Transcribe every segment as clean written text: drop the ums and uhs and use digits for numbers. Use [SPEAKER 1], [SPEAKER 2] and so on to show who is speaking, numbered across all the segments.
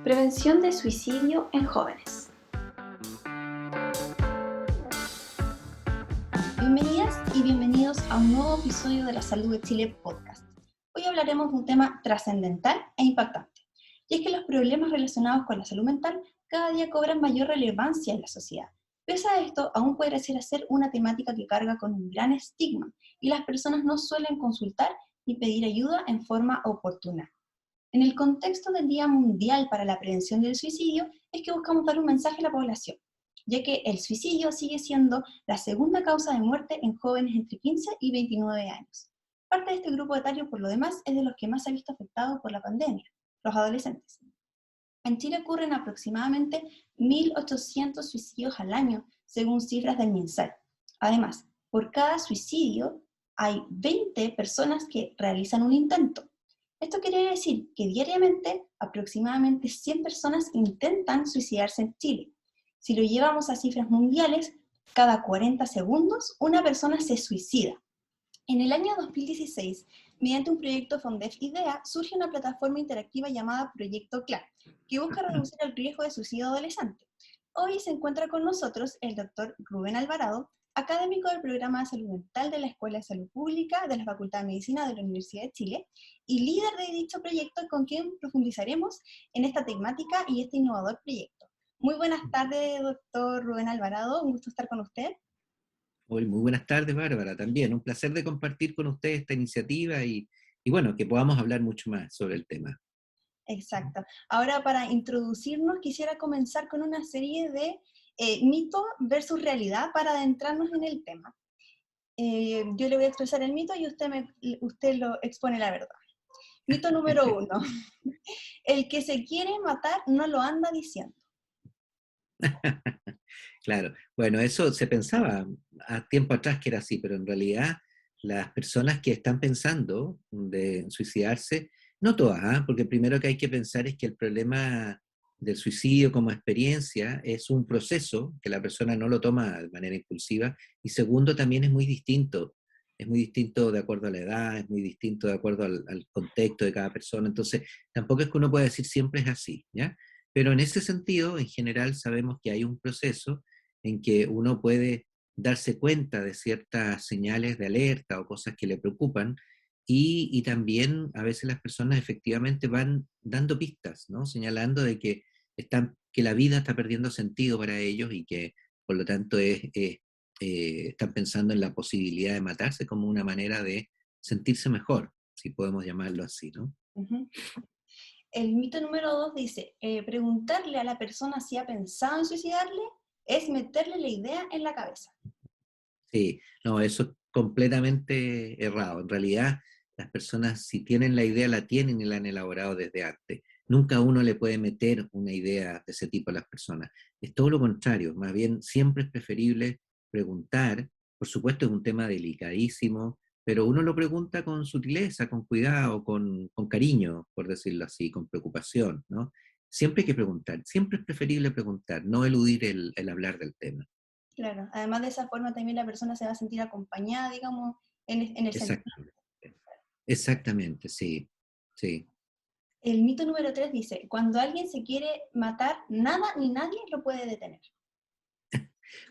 [SPEAKER 1] Prevención de suicidio en jóvenes. Bienvenidas y bienvenidos a un nuevo episodio de la Salud de Chile podcast. Hoy hablaremos de un tema trascendental e impactante, y es que los problemas relacionados con la salud mental cada día cobran mayor relevancia en la sociedad. Pese a esto, aún puede ser una temática que carga con un gran estigma, y las personas no suelen consultar ni pedir ayuda en forma oportuna. En el contexto del Día Mundial para la Prevención del Suicidio, es que buscamos dar un mensaje a la población, ya que el suicidio sigue siendo la segunda causa de muerte en jóvenes entre 15 y 29 años. Parte de este grupo etario, por lo demás, es de los que más se ha visto afectado por la pandemia, los adolescentes. En Chile ocurren aproximadamente 1.800 suicidios al año, según cifras del MinSal. Además, por cada suicidio hay 20 personas que realizan un intento. Esto quiere decir que diariamente aproximadamente 100 personas intentan suicidarse en Chile. Si lo llevamos a cifras mundiales, cada 40 segundos una persona se suicida. En el año 2016, mediante un proyecto Fondef-IDEA, surge una plataforma interactiva llamada Proyecto CLAR, que busca reducir el riesgo de suicidio adolescente. Hoy se encuentra con nosotros el doctor Rubén Alvarado, académico del Programa de Salud Mental de la Escuela de Salud Pública de la Facultad de Medicina de la Universidad de Chile, y líder de dicho proyecto, con quien profundizaremos en esta temática y este innovador proyecto. Muy buenas tardes, doctor Rubén Alvarado, un gusto estar con usted.
[SPEAKER 2] Hoy, muy buenas tardes, Bárbara, también. Un placer de compartir con ustedes esta iniciativa y bueno, que podamos hablar mucho más sobre el tema.
[SPEAKER 1] Exacto. Ahora, para introducirnos, quisiera comenzar con una serie de mito versus realidad para adentrarnos en el tema. Yo le voy a expresar el mito y usted lo expone la verdad. Mito número 1. El que se quiere matar no lo anda diciendo.
[SPEAKER 2] Claro, bueno, eso se pensaba a tiempo atrás que era así, pero en realidad las personas que están pensando de suicidarse, no todas, ¿ah? Porque primero que hay que pensar es que el problema del suicidio como experiencia es un proceso que la persona no lo toma de manera impulsiva, y segundo también es muy distinto de acuerdo a la edad, es muy distinto de acuerdo al contexto de cada persona, entonces tampoco es que uno pueda decir siempre es así, ¿ya? Pero en ese sentido, en general, sabemos que hay un proceso en que uno puede darse cuenta de ciertas señales de alerta o cosas que le preocupan, y también a veces las personas efectivamente van dando pistas, ¿no? Señalando de que, que la vida está perdiendo sentido para ellos y que por lo tanto están pensando en la posibilidad de matarse como una manera de sentirse mejor, si podemos llamarlo así, ¿no?
[SPEAKER 1] Uh-huh. El mito número 2 dice, preguntarle a la persona si ha pensado en suicidarle es meterle la idea en la cabeza.
[SPEAKER 2] Sí, no, eso es completamente errado. En realidad, las personas, si tienen la idea, la tienen y la han elaborado desde antes. Nunca uno le puede meter una idea de ese tipo a las personas. Es todo lo contrario, más bien siempre es preferible preguntar. Por supuesto, es un tema delicadísimo, pero uno lo pregunta con sutileza, con cuidado, con cariño, por decirlo así, con preocupación, ¿no? Siempre hay que preguntar, siempre es preferible preguntar, no eludir el hablar del tema.
[SPEAKER 1] Claro, además de esa forma también la persona se va a sentir acompañada, digamos, en el sentido.
[SPEAKER 2] Exactamente. Exactamente, sí, sí.
[SPEAKER 1] El mito número 3 dice, cuando alguien se quiere matar, nada ni nadie lo puede detener.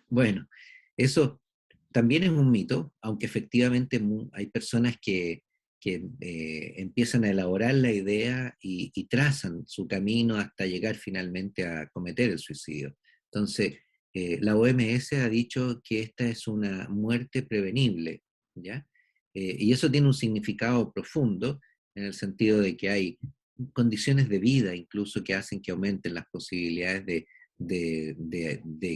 [SPEAKER 2] Bueno, eso también es un mito, aunque efectivamente hay personas que empiezan a elaborar la idea y trazan su camino hasta llegar finalmente a cometer el suicidio. Entonces, la OMS ha dicho que esta es una muerte prevenible, ¿ya? Y eso tiene un significado profundo en el sentido de que hay condiciones de vida incluso que hacen que aumenten las posibilidades de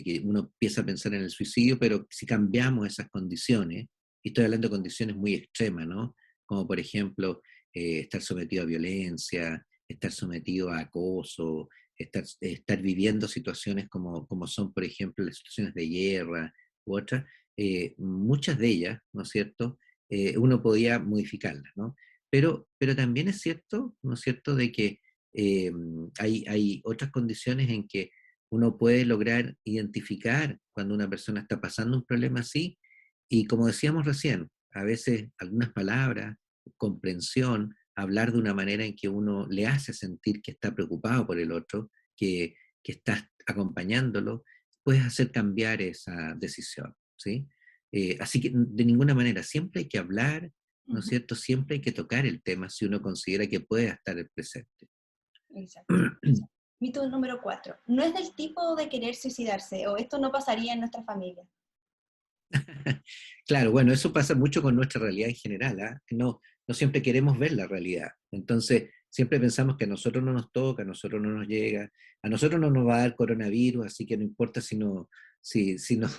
[SPEAKER 2] que uno empieza a pensar en el suicidio, pero si cambiamos esas condiciones, y estoy hablando de condiciones muy extremas, ¿no? Como por ejemplo, estar sometido a violencia, estar sometido a acoso, estar viviendo situaciones como son, por ejemplo, las situaciones de guerra u otras, muchas de ellas, ¿no es cierto?, uno podía modificarlas, ¿no? Pero también es cierto, ¿no es cierto?, de que hay otras condiciones en que uno puede lograr identificar cuando una persona está pasando un problema así, y como decíamos recién, a veces algunas palabras, comprensión, hablar de una manera en que uno le hace sentir que está preocupado por el otro, que estás acompañándolo, puedes hacer cambiar esa decisión, ¿sí? Así que de ninguna manera, siempre hay que hablar, ¿no es
[SPEAKER 1] Ujú.
[SPEAKER 2] cierto? Siempre hay que tocar el tema si uno considera que puede estar presente.
[SPEAKER 1] Exacto. Mito número 4. No es del tipo de querer suicidarse o esto no pasaría en nuestra familia.
[SPEAKER 2] Claro, bueno, eso pasa mucho con nuestra realidad en general, ¿ah? No siempre queremos ver la realidad. Entonces, siempre pensamos que a nosotros no nos toca, a nosotros no nos llega, a nosotros no nos va a dar coronavirus, así que no importa si no,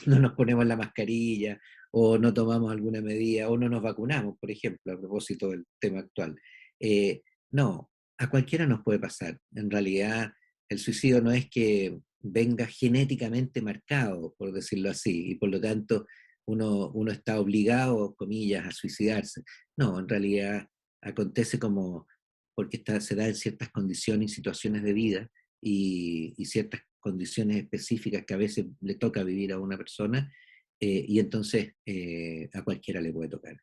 [SPEAKER 2] no nos ponemos la mascarilla o no tomamos alguna medida o no nos vacunamos, por ejemplo, a propósito del tema actual. Eh, no, a cualquiera nos puede pasar. En realidad, el suicidio no es que venga genéticamente marcado, por decirlo así, y por lo tanto uno está obligado, comillas, a suicidarse. No, en realidad acontece como porque se da en ciertas condiciones y situaciones de vida y ciertas condiciones específicas que a veces le toca vivir a una persona, y entonces a cualquiera le puede tocar.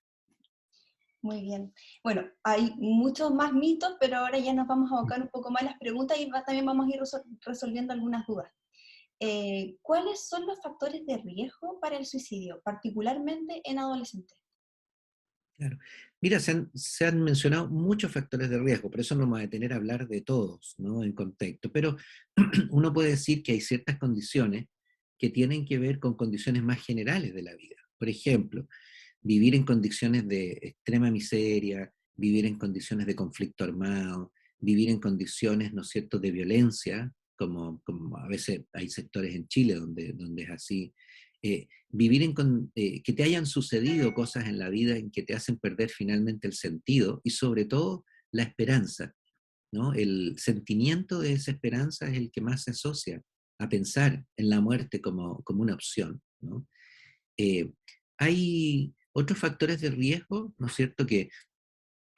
[SPEAKER 1] Muy bien. Bueno, hay muchos más mitos, pero ahora ya nos vamos a abocar un poco más a las preguntas y también vamos a ir resolviendo algunas dudas. ¿Cuáles son los factores de riesgo para el suicidio, particularmente en adolescentes?
[SPEAKER 2] Claro. Mira, se han mencionado muchos factores de riesgo, por eso no me voy a detener a hablar de todos, ¿no? En contexto, pero uno puede decir que hay ciertas condiciones que tienen que ver con condiciones más generales de la vida. Por ejemplo, vivir en condiciones de extrema miseria, vivir en condiciones de conflicto armado, vivir en condiciones, ¿no es cierto?, de violencia, como a veces hay sectores en Chile donde es así. Vivir que te hayan sucedido cosas en la vida en que te hacen perder finalmente el sentido y sobre todo la esperanza, ¿no? El sentimiento de esa esperanza es el que más se asocia a pensar en la muerte como una opción, ¿no? Eh, Hay otros factores de riesgo, ¿no es cierto?, que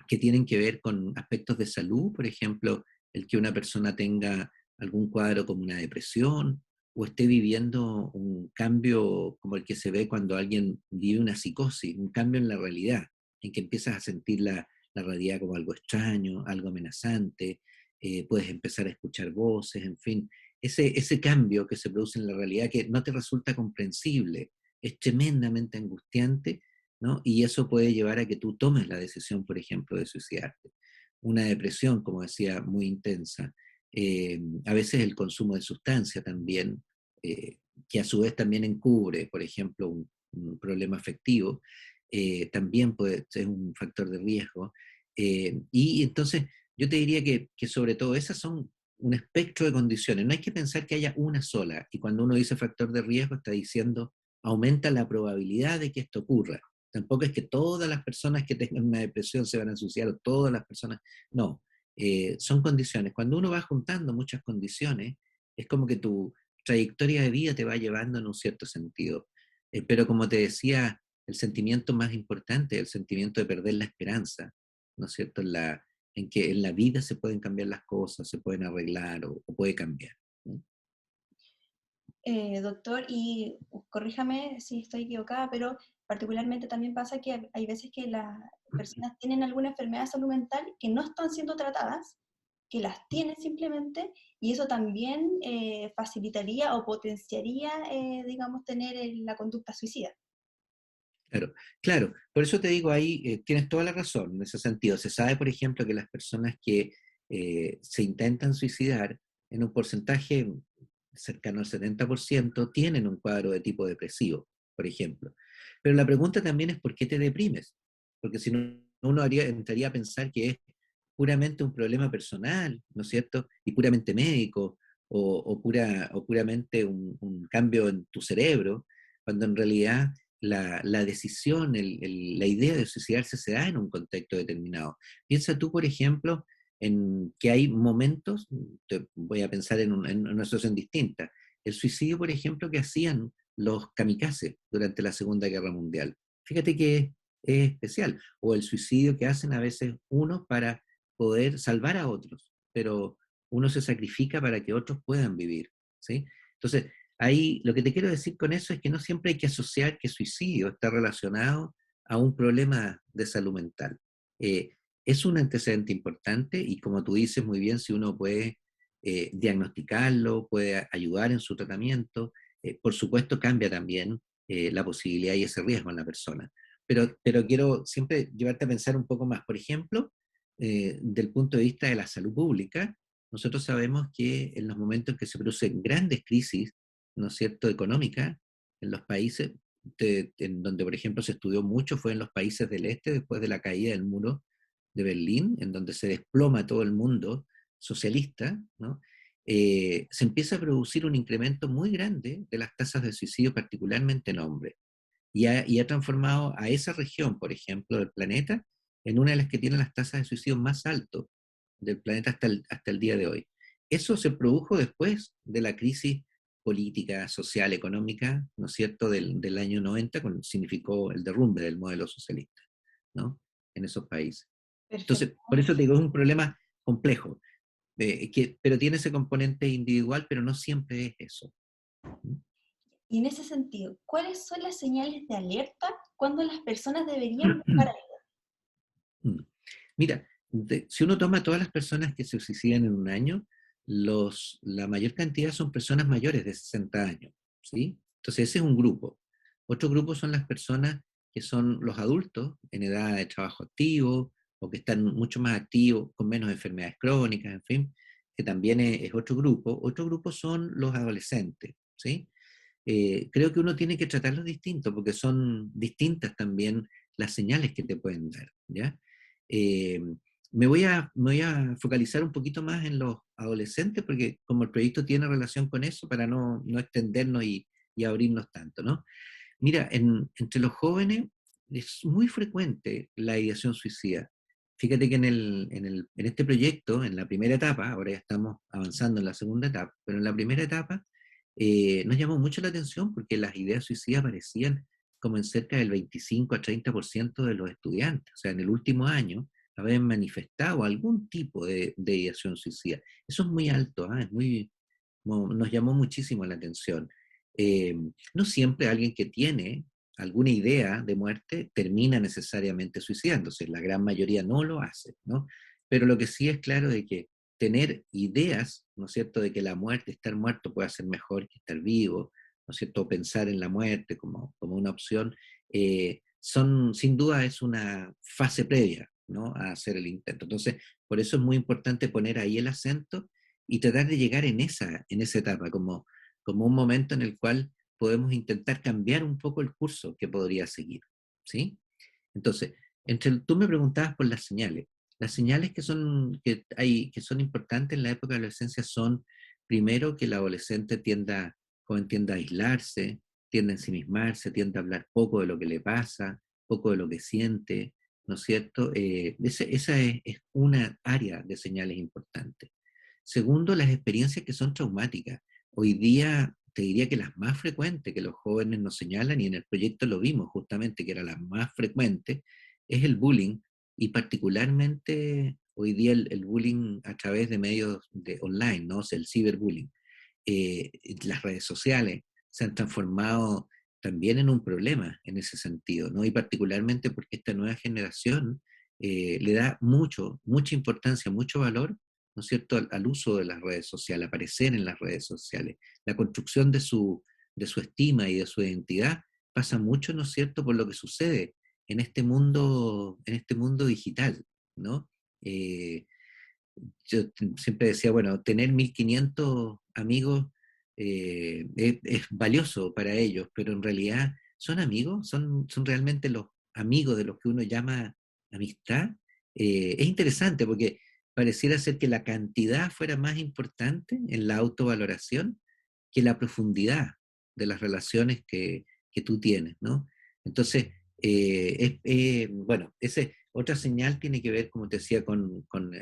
[SPEAKER 2] tienen que ver con aspectos de salud, por ejemplo, el que una persona tenga algún cuadro como una depresión o esté viviendo un cambio como el que se ve cuando alguien vive una psicosis, un cambio en la realidad, en que empiezas a sentir la realidad como algo extraño, algo amenazante, puedes empezar a escuchar voces, en fin, ese cambio que se produce en la realidad que no te resulta comprensible, es tremendamente angustiante, ¿no? Y eso puede llevar a que tú tomes la decisión, por ejemplo, de suicidarte. Una depresión, como decía, muy intensa. A veces el consumo de sustancia también, que a su vez también encubre, por ejemplo, un problema afectivo, también puede ser un factor de riesgo. Y entonces yo te diría que sobre todo esas son un espectro de condiciones. No hay que pensar que haya una sola. Y cuando uno dice factor de riesgo, está diciendo aumenta la probabilidad de que esto ocurra. Tampoco es que todas las personas que tengan una depresión se van a suicidar o todas las personas. No, son condiciones. Cuando uno va juntando muchas condiciones, es como que tu trayectoria de vida te va llevando en un cierto sentido. Pero como te decía, el sentimiento más importante es el sentimiento de perder la esperanza, ¿no es cierto? En que en la vida se pueden cambiar las cosas, se pueden arreglar o puede cambiar, ¿no?
[SPEAKER 1] Doctor, y corríjame si estoy equivocada, pero particularmente también pasa que hay veces que las personas tienen alguna enfermedad de salud mental que no están siendo tratadas, que las tienen simplemente, y eso también facilitaría o potenciaría, digamos, tener la conducta suicida.
[SPEAKER 2] Claro, claro. Por eso te digo ahí, tienes toda la razón en ese sentido. Se sabe, por ejemplo, que las personas que se intentan suicidar en un porcentaje cercano al 70% tienen un cuadro de tipo depresivo, por ejemplo. Pero la pregunta también es ¿por qué te deprimes? Porque si no, uno entraría a pensar que es puramente un problema personal, ¿no es cierto? Y puramente médico, o puramente un cambio en tu cerebro, cuando en realidad la decisión, la idea de suicidarse se da en un contexto determinado. Piensa tú, por ejemplo, en que hay momentos, voy a pensar en una situación distinta, el suicidio, por ejemplo, que hacían los kamikazes durante la Segunda Guerra Mundial. Fíjate que es especial. O el suicidio que hacen a veces unos para poder salvar a otros, pero uno se sacrifica para que otros puedan vivir, ¿sí? Entonces, ahí lo que te quiero decir con eso es que no siempre hay que asociar que suicidio está relacionado a un problema de salud mental. Eh, es un antecedente importante y como tú dices muy bien, si uno puede diagnosticarlo, puede ayudar en su tratamiento, por supuesto cambia también la posibilidad y ese riesgo en la persona. Pero quiero siempre llevarte a pensar un poco más. Por ejemplo, del punto de vista de la salud pública, nosotros sabemos que en los momentos en que se producen grandes crisis, ¿no es cierto?, económicas, en los países en donde, por ejemplo, se estudió mucho, fue en los países del este, después de la caída del muro de Berlín, en donde se desploma todo el mundo socialista, ¿no? Se empieza a producir un incremento muy grande de las tasas de suicidio, particularmente en hombres. Y ha transformado a esa región, por ejemplo, del planeta, en una de las que tiene las tasas de suicidio más altas del planeta hasta el día de hoy. Eso se produjo después de la crisis política, social, económica, ¿no es cierto?, del año 90, cuando significó el derrumbe del modelo socialista, ¿no?, en esos países.
[SPEAKER 1] Perfecto.
[SPEAKER 2] Entonces, por eso te digo, es un problema complejo, pero tiene ese componente individual, pero no siempre es eso.
[SPEAKER 1] Y en ese sentido, ¿cuáles son las señales de alerta cuando las personas deberían buscar ayuda?
[SPEAKER 2] Mm. Mira, si uno toma todas las personas que se suicidan en un año, la mayor cantidad son personas mayores de 60 años, ¿sí? Entonces ese es un grupo. Otro grupo son las personas que son los adultos en edad de trabajo activo o que están mucho más activos, con menos enfermedades crónicas, en fin, que también es otro grupo. Otro grupo son los adolescentes, ¿sí? Creo que uno tiene que tratarlos distintos porque son distintas también las señales que te pueden dar, ¿ya? Eh, me voy a focalizar un poquito más en los adolescentes porque como el proyecto tiene relación con eso, para no extendernos y abrirnos tanto, ¿no? Mira, entre los jóvenes es muy frecuente la ideación suicida. Fíjate que en este proyecto, en la primera etapa, ahora ya estamos avanzando en la segunda etapa, pero en la primera etapa nos llamó mucho la atención porque las ideas suicidas aparecían como en cerca del 25 a 30% de los estudiantes. O sea, en el último año habían manifestado algún tipo de ideación suicida. Eso es muy alto, ¿ah? Nos llamó muchísimo la atención. Eh, no siempre alguien que tiene alguna idea de muerte termina necesariamente suicidándose, la gran mayoría no lo hace, ¿no? Pero lo que sí es claro de que tener ideas, ¿no es cierto?, de que la muerte, estar muerto puede ser mejor que estar vivo, ¿no es cierto?, pensar en la muerte como una opción, sin duda es una fase previa, ¿no?, a hacer el intento. Entonces, por eso es muy importante poner ahí el acento y tratar de llegar en esa etapa, como un momento en el cual podemos intentar cambiar un poco el curso que podría seguir, ¿sí? Entonces, tú me preguntabas por las señales. Las señales que son importantes en la época de la adolescencia son, primero, que el adolescente joven tienda a aislarse, tiende a ensimismarse, tiende a hablar poco de lo que le pasa, poco de lo que siente, ¿no es cierto? Esa es una área de señales importantes. Segundo, las experiencias que son traumáticas. Hoy día te diría que las más frecuentes que los jóvenes nos señalan, y en el proyecto lo vimos justamente, que era la más frecuente, es el bullying, y particularmente hoy día el bullying a través de medios online, ¿no? O sea, el ciberbullying. Eh, las redes sociales se han transformado también en un problema en ese sentido, ¿no? Y particularmente porque esta nueva generación le da mucha importancia, mucho valor, ¿no es cierto?, al uso de las redes sociales, aparecer en las redes sociales. La construcción de su estima y de su identidad pasa mucho, ¿no es cierto?, por lo que sucede en este mundo digital, ¿no? Eh, yo siempre decía, bueno, tener 1500 amigos es valioso para ellos, pero en realidad son amigos, son realmente los amigos de los que uno llama amistad. Es interesante porque pareciera ser que la cantidad fuera más importante en la autovaloración que la profundidad de las relaciones que tú tienes, ¿no? Entonces, bueno, otra señal tiene que ver, como te decía,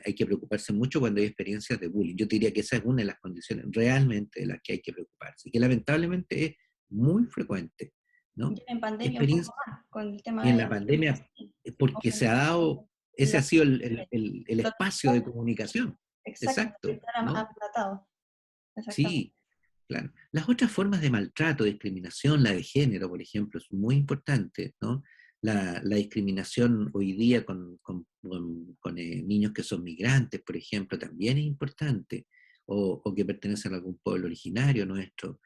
[SPEAKER 2] hay que preocuparse mucho cuando hay experiencias de bullying. Yo te diría que esa es una de las condiciones realmente de las que hay que preocuparse, y que lamentablemente es muy frecuente,
[SPEAKER 1] Y
[SPEAKER 2] ¿no?
[SPEAKER 1] en pandemia un poco
[SPEAKER 2] Experiencia,
[SPEAKER 1] más, con el tema
[SPEAKER 2] y en
[SPEAKER 1] de
[SPEAKER 2] la pandemia, porque se ha
[SPEAKER 1] obviamente,
[SPEAKER 2] dado, ese
[SPEAKER 1] la-
[SPEAKER 2] ha sido el
[SPEAKER 1] lo
[SPEAKER 2] espacio de comunicación.
[SPEAKER 1] exacto,
[SPEAKER 2] Exacto,
[SPEAKER 1] estar
[SPEAKER 2] ¿no?
[SPEAKER 1] aplatado, exactamente.
[SPEAKER 2] Sí, claro. Las otras formas de maltrato, discriminación, la de género, por ejemplo, es muy importante, ¿no? la discriminación hoy día con niños que son migrantes, por ejemplo, también es importante, o que pertenecen a algún pueblo originario nuestro,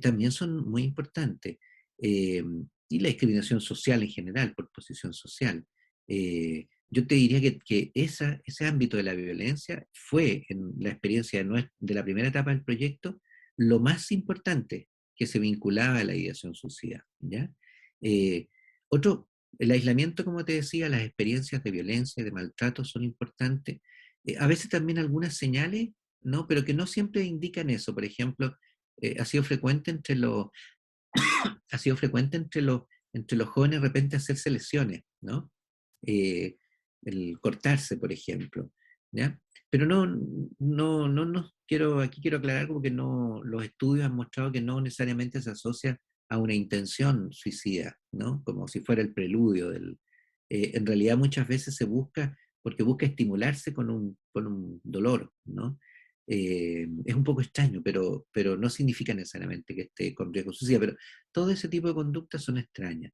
[SPEAKER 2] también son muy importantes. Eh, y la discriminación social en general, por posición social. Yo te diría que ese ámbito de la violencia fue, en la experiencia de la primera etapa del proyecto, lo más importante que se vinculaba a la ideación suicida. ¿Ya? Eh, otro, el aislamiento, como te decía, las experiencias de violencia y de maltrato son importantes. A veces también algunas señales, ¿no? Pero que no siempre indican eso. Por ejemplo, ha sido frecuente ha sido frecuente entre los jóvenes de repente hacerse lesiones, ¿no? Eh, el cortarse, por ejemplo, ¿ya? Pero aquí quiero aclarar como que no, los estudios han mostrado que no necesariamente se asocia a una intención suicida, ¿no? Como si fuera el preludio en realidad muchas veces se busca, porque busca estimularse con un dolor, ¿no? Es un poco extraño, pero no significa necesariamente que esté con riesgo suicida, pero todo ese tipo de conductas son extrañas.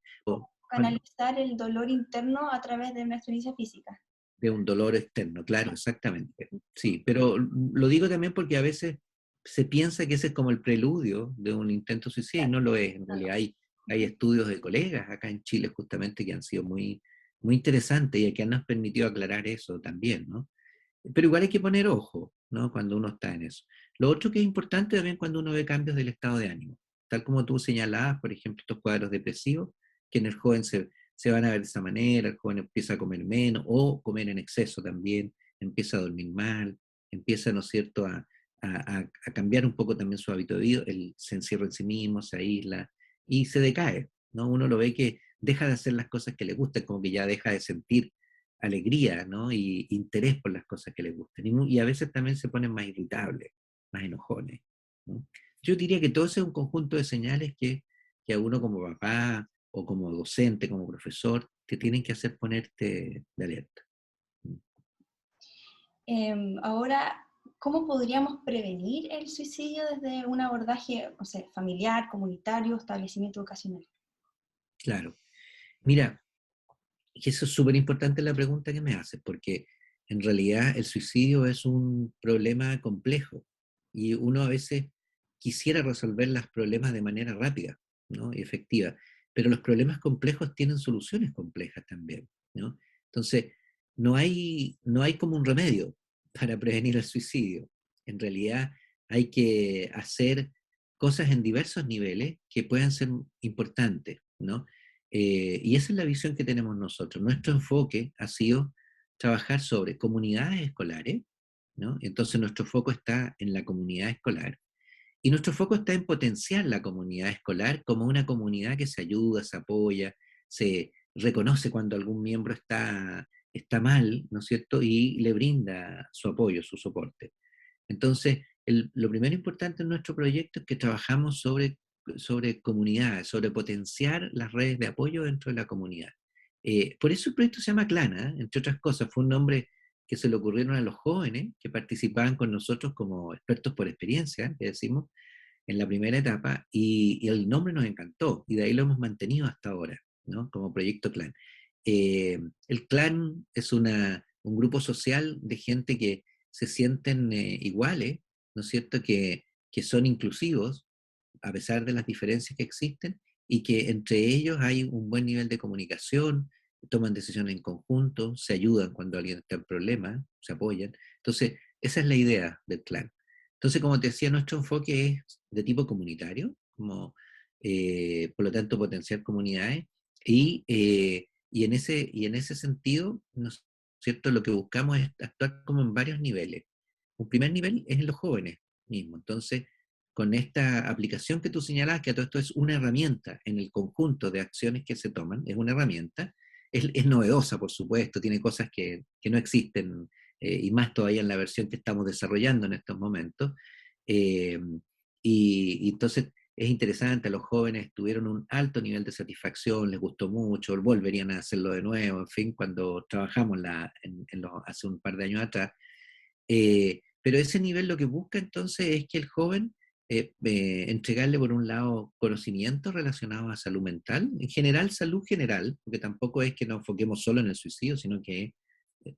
[SPEAKER 1] Canalizar el dolor interno a través de una experiencia física.
[SPEAKER 2] De un dolor externo, claro, exactamente. Sí, pero lo digo también porque a veces se piensa que ese es como el preludio de un intento suicida y no lo es. En realidad hay estudios de colegas acá en Chile justamente que han sido muy interesantes y que nos han permitido aclarar eso también, ¿no? Pero igual hay que poner ojo, ¿no? Cuando uno está en eso. Lo otro que es importante también cuando uno ve cambios del estado de ánimo, tal como tú señalabas, por ejemplo, estos cuadros depresivos, que en el joven se van a ver de esa manera, el joven empieza a comer menos o comer en exceso también, empieza a dormir mal, empieza, ¿no es cierto?, a cambiar un poco también su hábito de vida, él se encierra en sí mismo, se aísla y se decae, ¿no? Uno lo ve que deja de hacer las cosas que le gustan, como que ya deja de sentir alegría, ¿no? Y interés por las cosas que les gustan. Y a veces también se ponen más irritables, más enojones, ¿no? Yo diría que todo ese es un conjunto de señales que a uno como papá o como docente, como profesor, te tienen que hacer ponerte de alerta.
[SPEAKER 1] Ahora, ¿cómo podríamos prevenir el suicidio desde un abordaje, no sé, familiar, comunitario, establecimiento educacional?
[SPEAKER 2] Claro. Mira, y eso es súper importante la pregunta que me haces, porque en realidad el suicidio es un problema complejo y uno a veces quisiera resolver los problemas de manera rápida, ¿no? Y efectiva, pero los problemas complejos tienen soluciones complejas también, ¿no? Entonces, no hay como un remedio para prevenir el suicidio. En realidad hay que hacer cosas en diversos niveles que puedan ser importantes, ¿no? Y esa es la visión que tenemos nosotros. Nuestro enfoque ha sido trabajar sobre comunidades escolares, ¿no? Entonces nuestro foco está en la comunidad escolar y nuestro foco está en potenciar la comunidad escolar como una comunidad que se ayuda, se apoya, se reconoce cuando algún miembro está mal, ¿no es cierto? Y le brinda su apoyo, su soporte. Entonces, lo primero importante en nuestro proyecto es que trabajamos sobre comunidades, sobre potenciar las redes de apoyo dentro de la comunidad. Por eso el proyecto se llama Clana, entre otras cosas, fue un nombre que se le ocurrieron a los jóvenes que participaban con nosotros como expertos por experiencia, que decimos, en la primera etapa, y el nombre nos encantó, y de ahí lo hemos mantenido hasta ahora, ¿no? Como Proyecto Clan. El clan es un grupo social de gente que se sienten iguales, ¿no es cierto? Que son inclusivos, a pesar de las diferencias que existen, y que entre ellos hay un buen nivel de comunicación, toman decisiones en conjunto, se ayudan cuando alguien está en problemas, se apoyan. Entonces, esa es la idea del clan. Entonces, como te decía, nuestro enfoque es de tipo comunitario, por lo tanto, potenciar comunidades, y en ese sentido, ¿no es cierto? Lo que buscamos es actuar como en varios niveles. Un primer nivel es en los jóvenes mismos. Entonces, con esta aplicación que tú señalabas, que todo esto es una herramienta en el conjunto de acciones que se toman, es una herramienta, es novedosa, por supuesto, tiene cosas que no existen, y más todavía en la versión que estamos desarrollando en estos momentos. Eh, y entonces es interesante, los jóvenes tuvieron un alto nivel de satisfacción, les gustó mucho, volverían a hacerlo de nuevo, en fin, cuando trabajamos hace un par de años atrás. Pero ese nivel lo que busca entonces es que el joven entregarle por un lado conocimientos relacionados a salud mental, en general salud general, porque tampoco es que nos enfoquemos solo en el suicidio, sino que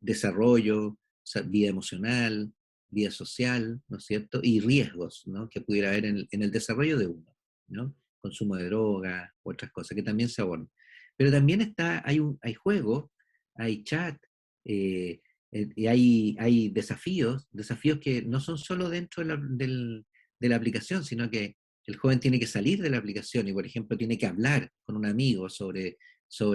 [SPEAKER 2] desarrollo, vida emocional, vida social, ¿no es cierto? Y riesgos, ¿no? Que pudiera haber en el desarrollo de uno, ¿no? Consumo de drogas, otras cosas que también se abordan. Pero también hay juegos, hay chat, eh, y hay desafíos que no son solo dentro de la aplicación, sino que el joven tiene que salir de la aplicación y, por ejemplo, tiene que hablar con un amigo sobre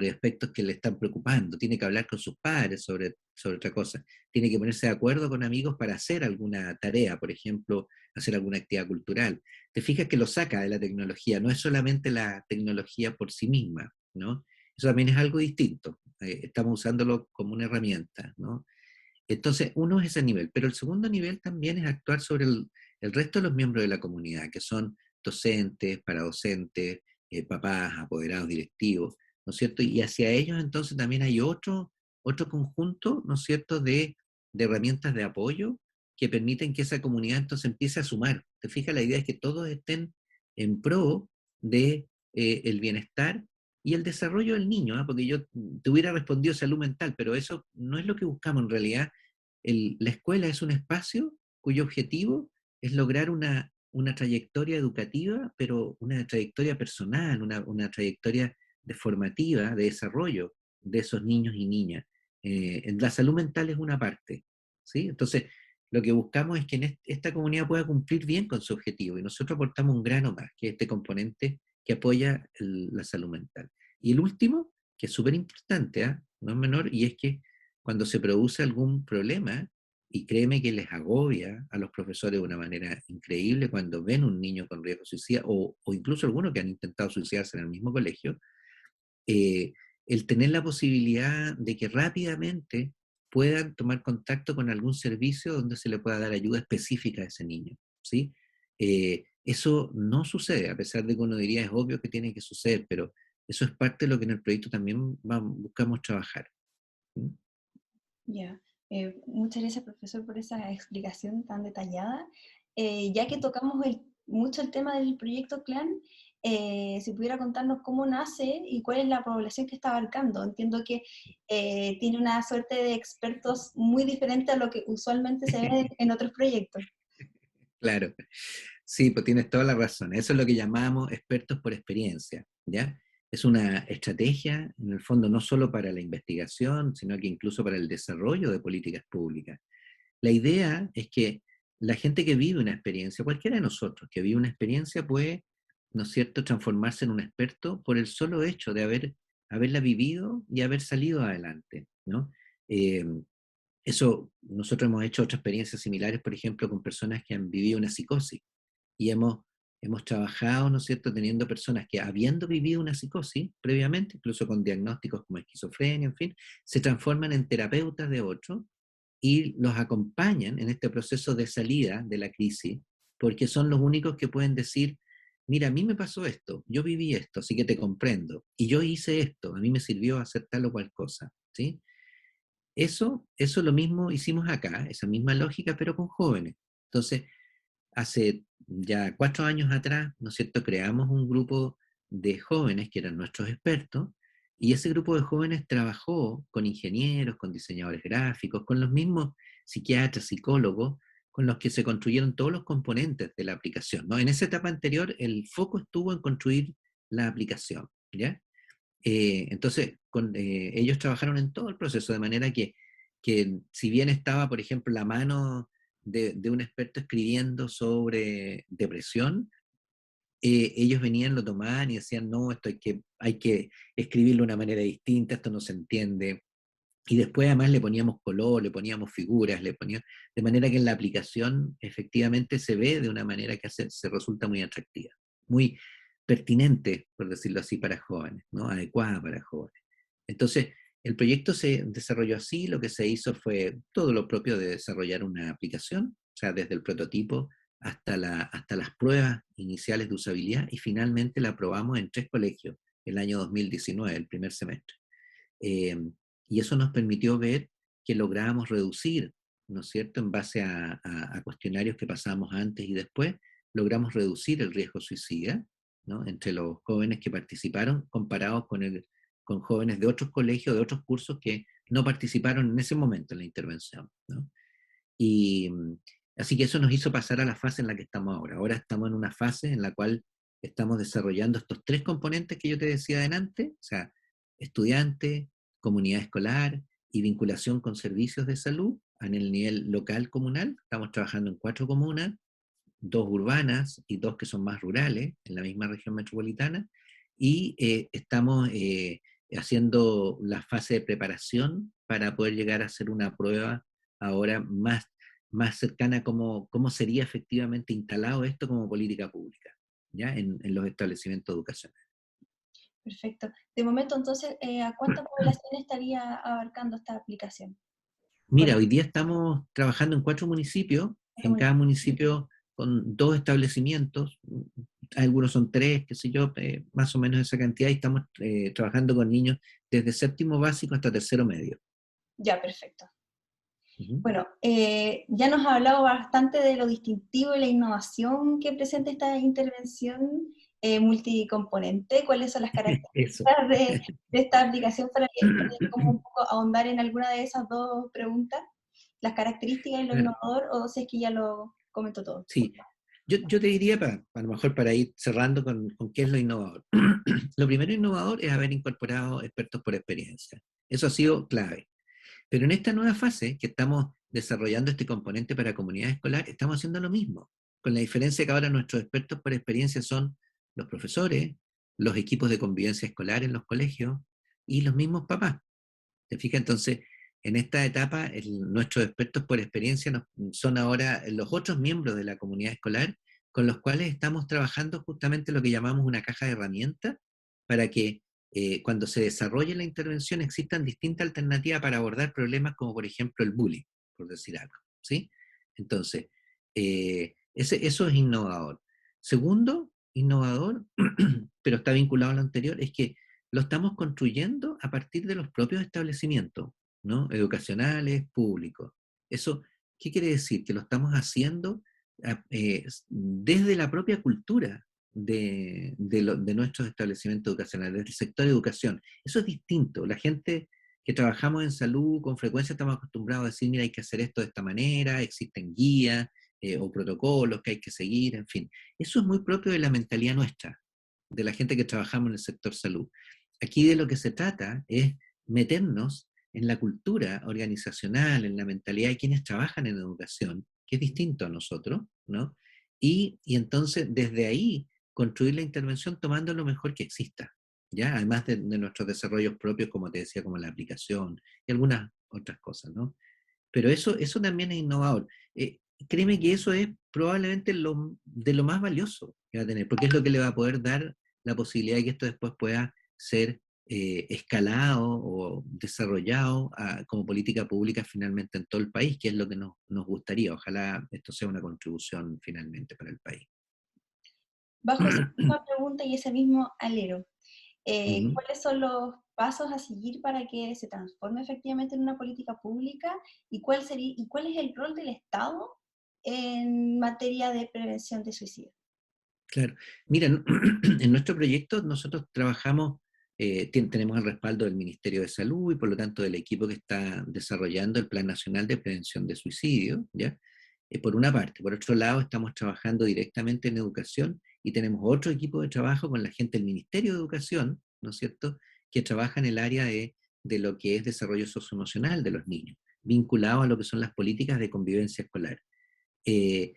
[SPEAKER 2] aspectos que le están preocupando, tiene que hablar con sus padres sobre otra cosa, tiene que ponerse de acuerdo con amigos para hacer alguna tarea, por ejemplo, hacer alguna actividad cultural. Te fijas que lo saca de la tecnología, no es solamente la tecnología por sí misma, ¿no? Eso también es algo distinto, estamos usándolo como una herramienta, ¿no? Entonces, uno es ese nivel, pero el segundo nivel también es actuar sobre el resto de los miembros de la comunidad, que son docentes, paradocentes, papás, apoderados directivos, ¿no es cierto? Y hacia ellos entonces también hay otro conjunto, ¿no es cierto?, de herramientas de apoyo que permiten que esa comunidad entonces empiece a sumar. ¿Te fijas? La idea es que todos estén en pro de el bienestar y el desarrollo del niño, ¿eh? Porque yo te hubiera respondido salud mental, pero eso no es lo que buscamos en realidad. La escuela es un espacio cuyo objetivo es lograr una trayectoria educativa, pero una trayectoria personal, una trayectoria de formativa, de desarrollo de esos niños y niñas. La salud mental es una parte, ¿sí? Entonces, lo que buscamos es que esta comunidad pueda cumplir bien con su objetivo y nosotros aportamos un grano más, que es este componente que apoya la salud mental. Y el último, que es súper importante, ¿eh? No es menor, y es que cuando se produce algún problema, y créeme que les agobia a los profesores de una manera increíble cuando ven un niño con riesgo de suicida, o incluso algunos que han intentado suicidarse en el mismo colegio, eh, el tener la posibilidad de que rápidamente puedan tomar contacto con algún servicio donde se le pueda dar ayuda específica a ese niño, ¿sí? Eso no sucede, a pesar de que uno diría es obvio que tiene que suceder, pero eso es parte de lo que en el proyecto también buscamos trabajar. ¿Sí?
[SPEAKER 1] Ya. Muchas gracias, profesor, por esa explicación tan detallada. Ya que tocamos mucho el tema del proyecto CLAN, si pudiera contarnos cómo nace y cuál es la población que está abarcando. Entiendo que tiene una suerte de expertos muy diferente a lo que usualmente se ve en otros proyectos.
[SPEAKER 2] Claro, sí, pues tienes toda la razón. Eso es lo que llamamos expertos por experiencia, ¿ya? Es una estrategia, en el fondo, no solo para la investigación, sino que incluso para el desarrollo de políticas públicas. La idea es que la gente que vive una experiencia, cualquiera de nosotros que vive una experiencia puede, ¿no es cierto?, transformarse en un experto por el solo hecho de haberla vivido y haber salido adelante, ¿no? Eh, Eso, nosotros hemos hecho otras experiencias similares, por ejemplo, con personas que han vivido una psicosis y hemos trabajado, ¿no es cierto?, teniendo personas que habiendo vivido una psicosis previamente, incluso con diagnósticos como esquizofrenia, en fin, se transforman en terapeutas de otros y los acompañan en este proceso de salida de la crisis, porque son los únicos que pueden decir, mira, a mí me pasó esto, yo viví esto, así que te comprendo, y yo hice esto, a mí me sirvió hacer tal o cual cosa, ¿sí? Eso lo mismo hicimos acá, esa misma lógica, pero con jóvenes. Entonces, hace ya 4 años atrás, ¿no es cierto?, creamos un grupo de jóvenes que eran nuestros expertos, y ese grupo de jóvenes trabajó con ingenieros, con diseñadores gráficos, con los mismos psiquiatras, psicólogos, con los que se construyeron todos los componentes de la aplicación, ¿no? En esa etapa anterior, el foco estuvo en construir la aplicación, ¿ya? Entonces, ellos trabajaron en todo el proceso, de manera que si bien estaba, por ejemplo, la mano de un experto escribiendo sobre depresión, ellos venían, lo tomaban y decían, no, esto hay que escribirlo de una manera distinta, esto no se entiende. Y después además le poníamos color, le poníamos figuras, de manera que en la aplicación efectivamente se ve de una manera que se resulta muy atractiva, muy pertinente, por decirlo así, para jóvenes, ¿no? Adecuada para jóvenes. Entonces, el proyecto se desarrolló así, lo que se hizo fue todo lo propio de desarrollar una aplicación, o sea, desde el prototipo hasta las pruebas iniciales de usabilidad, y finalmente la aprobamos en 3 colegios el año 2019, el primer semestre. Eh, y eso nos permitió ver que lográbamos reducir, ¿no es cierto?, en base a cuestionarios que pasábamos antes y después, logramos reducir el riesgo suicida, ¿no?, entre los jóvenes que participaron comparados con jóvenes de otros colegios, de otros cursos que no participaron en ese momento en la intervención, ¿no? Y así que eso nos hizo pasar a la fase en la que estamos ahora. Ahora estamos en una fase en la cual estamos desarrollando estos tres componentes que yo te decía adelante, o sea, estudiante, comunidad escolar y vinculación con servicios de salud en el nivel local comunal. Estamos trabajando en 4 comunas, 2 urbanas y 2 que son más rurales, en la misma región metropolitana, y estamos haciendo la fase de preparación para poder llegar a hacer una prueba ahora más cercana a cómo sería efectivamente instalado esto como política pública, ¿ya? En los establecimientos educacionales.
[SPEAKER 1] Perfecto. De momento, entonces, ¿a cuánta población estaría abarcando esta aplicación? Con
[SPEAKER 2] Mira, hoy día estamos trabajando en 4 municipios,
[SPEAKER 1] otro
[SPEAKER 2] en
[SPEAKER 1] monitor.
[SPEAKER 2] cada municipio con 2 establecimientos, algunos son 3, qué sé yo, más o menos esa cantidad, y estamos trabajando con niños desde séptimo básico hasta tercero medio.
[SPEAKER 1] Ya, perfecto.
[SPEAKER 2] Ujú.
[SPEAKER 1] Bueno, ya nos ha hablado bastante de lo distintivo y la innovación que presenta esta intervención multicomponente. ¿Cuáles son las
[SPEAKER 2] Eso.
[SPEAKER 1] características de esta aplicación para ir como un poco ahondar en alguna de esas dos preguntas? Las características y lo
[SPEAKER 2] Claro,
[SPEAKER 1] innovador, o si es que ya lo comentó todo.
[SPEAKER 2] sí. Yo te diría, a lo mejor para ir cerrando con qué es lo innovador. Lo primero innovador es haber incorporado expertos por experiencia. Eso ha sido clave. Pero en esta nueva fase que estamos desarrollando este componente para comunidad escolar, estamos haciendo lo mismo, con la diferencia que ahora nuestros expertos por experiencia son los profesores, los equipos de convivencia escolar en los colegios y los mismos papás. ¿Te fijas? Entonces, en esta etapa, nuestros expertos por experiencia son ahora los otros miembros de la comunidad escolar con los cuales estamos trabajando justamente lo que llamamos una caja de herramientas para que cuando se desarrolle la intervención existan distintas alternativas para abordar problemas como por ejemplo el bullying, por decir algo, ¿sí? Entonces, eso es innovador. Segundo, innovador, pero está vinculado a lo anterior, es que lo estamos construyendo a partir de los propios establecimientos, ¿no?, educacionales, públicos. Eso, ¿qué quiere decir? Que lo estamos haciendo desde la propia cultura de nuestros establecimientos educacionales, del sector de educación. Eso es distinto. La gente que trabajamos en salud con frecuencia estamos acostumbrados a decir, mira, hay que hacer esto de esta manera, existen guías o protocolos que hay que seguir, en fin. Eso es muy propio de la mentalidad nuestra, de la gente que trabajamos en el sector salud. Aquí de lo que se trata es meternos en la cultura organizacional, en la mentalidad de quienes trabajan en educación, que es distinto a nosotros, ¿no? Y entonces desde ahí construir la intervención tomando lo mejor que exista, ¿ya? Además de nuestros desarrollos propios, como te decía, como la aplicación y algunas otras cosas, ¿no? Pero eso también es innovador. Créeme que eso es probablemente de lo más valioso que va a tener, porque es lo que le va a poder dar la posibilidad de que esto después pueda ser escalado o desarrollado como política pública finalmente en todo el país, que es lo que nos gustaría. Ojalá esto sea una contribución finalmente para el país.
[SPEAKER 1] Bajo esa misma pregunta y ese mismo alero,
[SPEAKER 2] Ujú.
[SPEAKER 1] ¿cuáles son los pasos a seguir para que se transforme efectivamente en una política pública? ¿Y cuál es el rol del Estado en materia de prevención de suicidio?
[SPEAKER 2] Claro. Mira, en nuestro proyecto nosotros trabajamos, tenemos el respaldo del Ministerio de Salud y por lo tanto del equipo que está desarrollando el Plan Nacional de Prevención de Suicidio, ¿ya? Por una parte. Por otro lado, estamos trabajando directamente en educación y tenemos otro equipo de trabajo con la gente del Ministerio de Educación, ¿no es cierto?, que trabaja en el área de lo que es desarrollo socioemocional de los niños, vinculado a lo que son las políticas de convivencia escolar. Eh,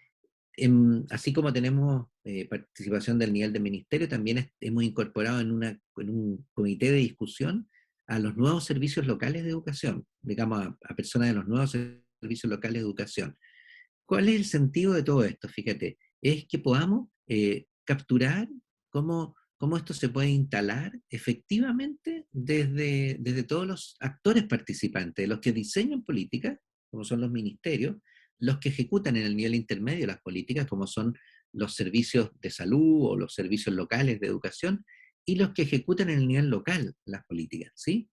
[SPEAKER 2] Así como tenemos participación del nivel de ministerio, también hemos incorporado en un comité de discusión a los nuevos servicios locales de educación, digamos, a personas de los nuevos servicios locales de educación. ¿Cuál es el sentido de todo esto? Fíjate, es que podamos capturar cómo esto se puede instalar efectivamente desde todos los actores participantes, los que diseñan políticas, como son los ministerios, los que ejecutan en el nivel intermedio las políticas, como son los servicios de salud o los servicios locales de educación, y los que ejecutan en el nivel local las políticas, ¿sí?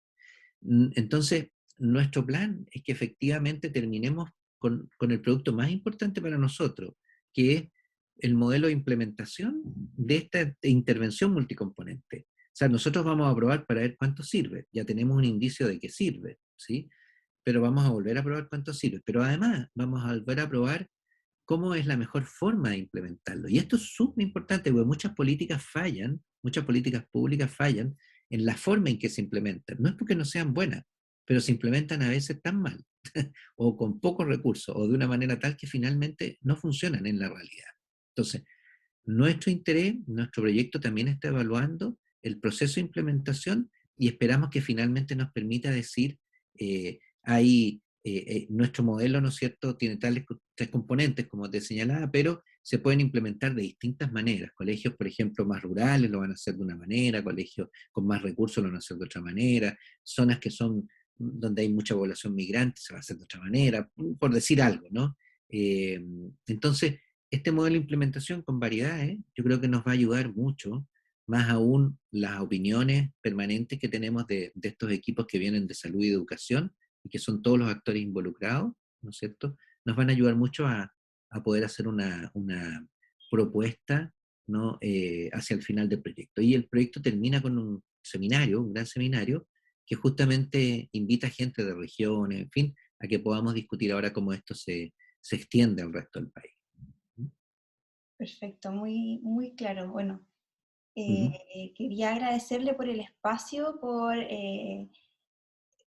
[SPEAKER 2] Entonces, nuestro plan es que efectivamente terminemos con el producto más importante para nosotros, que es el modelo de implementación de esta intervención multicomponente. O sea, nosotros vamos a probar para ver cuánto sirve. Ya tenemos un indicio de que sirve, ¿sí? Pero vamos a volver a probar cuánto sirve. Pero además vamos a volver a probar cómo es la mejor forma de implementarlo. Y esto es súper importante, porque muchas políticas públicas fallan en la forma en que se implementan. No es porque no sean buenas, pero se implementan a veces tan mal, o con pocos recursos, o de una manera tal que finalmente no funcionan en la realidad. Entonces, nuestro interés, nuestro proyecto también está evaluando el proceso de implementación y esperamos que finalmente nos permita decir, nuestro modelo, ¿no es cierto?, tiene tres componentes, como te señalaba, pero se pueden implementar de distintas maneras. Colegios, por ejemplo, más rurales lo van a hacer de una manera, colegios con más recursos lo van a hacer de otra manera, zonas que son donde hay mucha población migrante se va a hacer de otra manera, por decir algo, ¿no? Eh, entonces, este modelo de implementación con variedades, yo creo que nos va a ayudar mucho, más aún las opiniones permanentes que tenemos de estos equipos que vienen de salud y educación, y que son todos los actores involucrados, ¿no es cierto? Nos van a ayudar mucho a poder hacer una propuesta, ¿no? Hacia el final del proyecto. Y el proyecto termina con un seminario, un gran seminario, que justamente invita a gente de regiones, en fin, a que podamos discutir ahora cómo esto se extiende al resto del país.
[SPEAKER 1] Perfecto, muy, muy claro. Bueno,
[SPEAKER 2] Ujú,
[SPEAKER 1] quería agradecerle por el espacio, por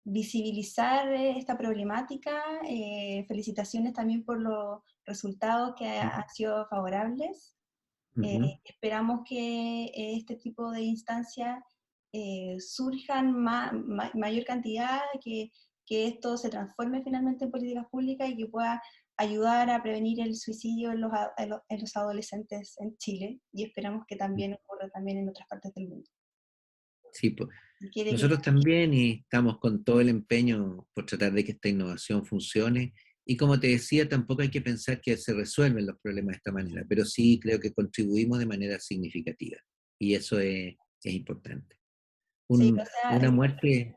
[SPEAKER 1] visibilizar esta problemática. Felicitaciones también por los resultados que han sido favorables.
[SPEAKER 2] ujú.
[SPEAKER 1] Esperamos que este tipo de instancias surjan mayor cantidad, que esto se transforme finalmente en políticas públicas y que pueda ayudar a prevenir el suicidio en los adolescentes en Chile, y esperamos que también ocurra también en otras partes del mundo.
[SPEAKER 2] Sí, pues,
[SPEAKER 1] Y quiere que
[SPEAKER 2] nosotros también y estamos con todo el empeño por tratar de que esta innovación funcione. Y como te decía, tampoco hay que pensar que se resuelven los problemas de esta manera, pero sí creo que contribuimos de manera significativa. Y eso es importante.
[SPEAKER 1] sí, o sea,
[SPEAKER 2] Una muerte,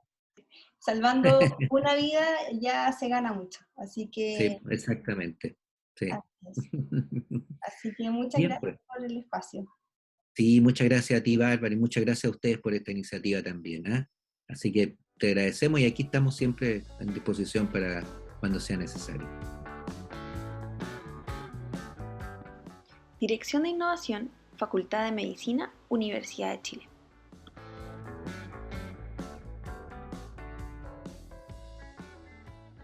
[SPEAKER 1] salvando una vida ya se gana mucho. Así
[SPEAKER 2] sí,
[SPEAKER 1] que,
[SPEAKER 2] exactamente. Sí.
[SPEAKER 1] así es. Así que muchas
[SPEAKER 2] Bien,
[SPEAKER 1] gracias
[SPEAKER 2] pues.
[SPEAKER 1] por el espacio.
[SPEAKER 2] Sí, muchas gracias a ti, Bárbara, y muchas gracias a ustedes por esta iniciativa también, ¿ah? Así que te agradecemos y aquí estamos siempre en disposición para cuando sea necesario.
[SPEAKER 1] Dirección de Innovación, Facultad de Medicina, Universidad de Chile.